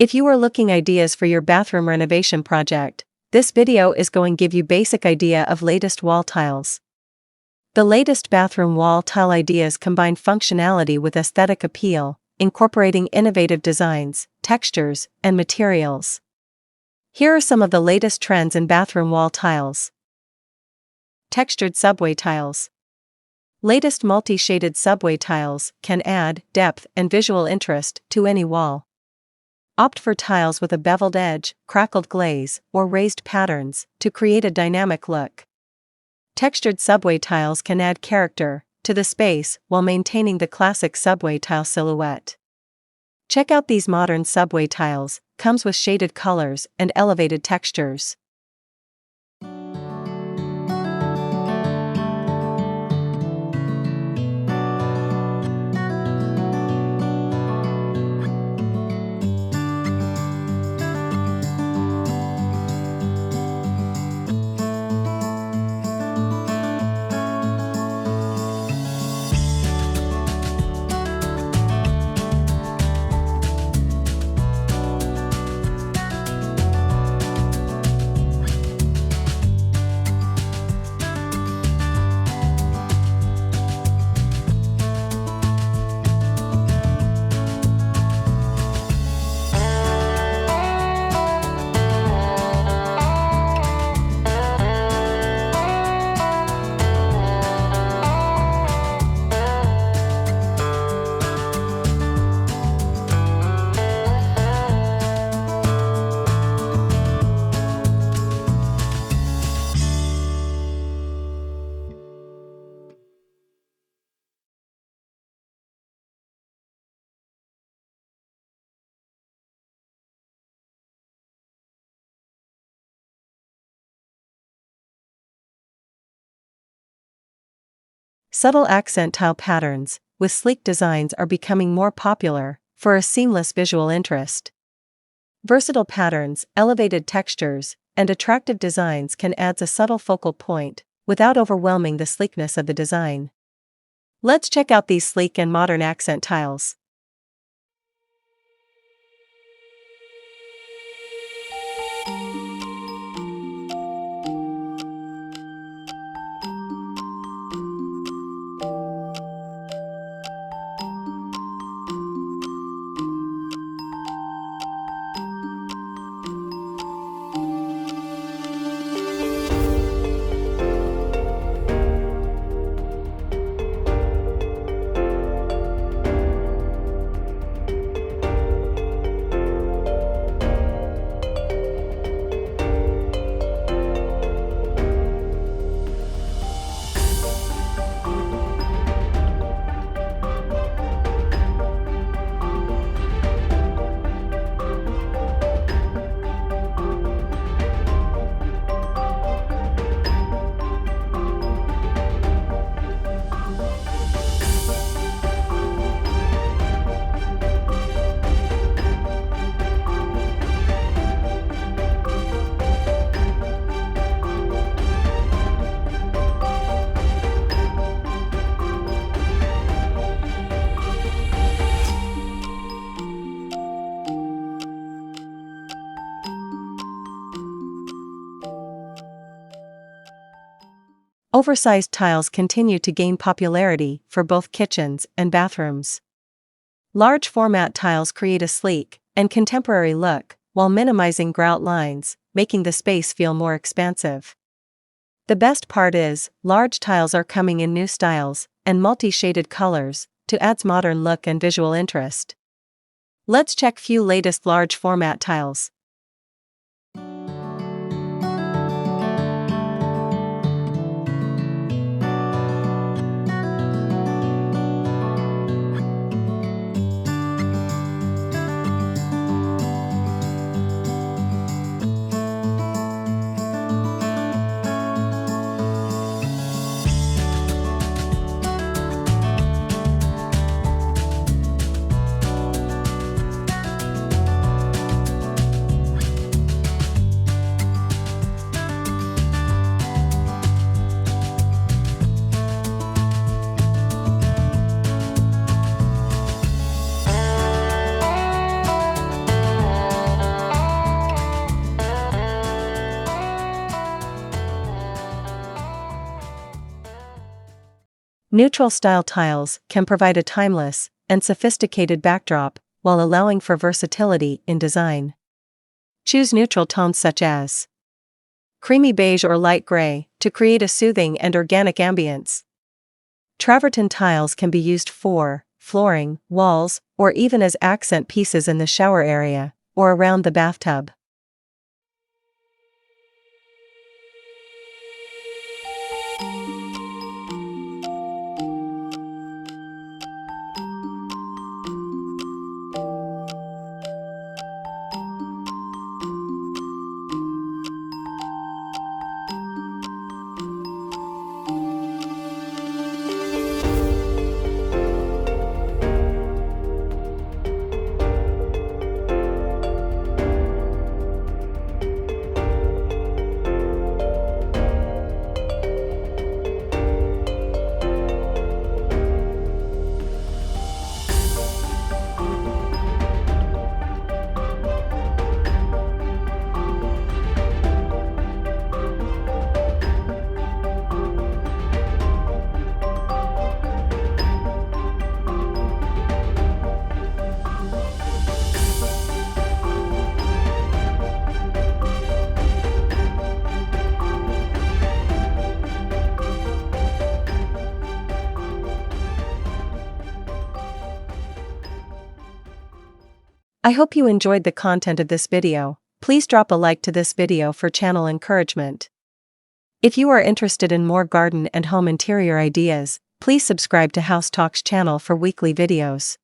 If you are looking ideas for your bathroom renovation project, this video is going to give you basic idea of latest wall tiles. The latest bathroom wall tile ideas combine functionality with aesthetic appeal, incorporating innovative designs, textures, and materials. Here are some of the latest trends in bathroom wall tiles. Textured subway tiles. Latest multi-shaded subway tiles can add depth and visual interest to any wall. Opt for tiles with a beveled edge, crackled glaze, or raised patterns to create a dynamic look. Textured subway tiles can add character to the space while maintaining the classic subway tile silhouette. Check out these modern subway tiles, comes with shaded colors and elevated textures. Subtle accent tile patterns with sleek designs are becoming more popular for a seamless visual interest. Versatile patterns, elevated textures, and attractive designs can add a subtle focal point without overwhelming the sleekness of the design. Let's check out these sleek and modern accent tiles. Oversized tiles continue to gain popularity for both kitchens and bathrooms. Large format tiles create a sleek and contemporary look while minimizing grout lines, making the space feel more expansive. The best part is, large tiles are coming in new styles and multi-shaded colors to add modern look and visual interest. Let's check few latest large format tiles. Neutral style tiles can provide a timeless and sophisticated backdrop while allowing for versatility in design. Choose neutral tones such as creamy beige or light gray to create a soothing and organic ambience. Travertine tiles can be used for flooring, walls, or even as accent pieces in the shower area or around the bathtub. I hope you enjoyed the content of this video. Please drop a like to this video for channel encouragement. If you are interested in more garden and home interior ideas, please subscribe to House Talks channel for weekly videos.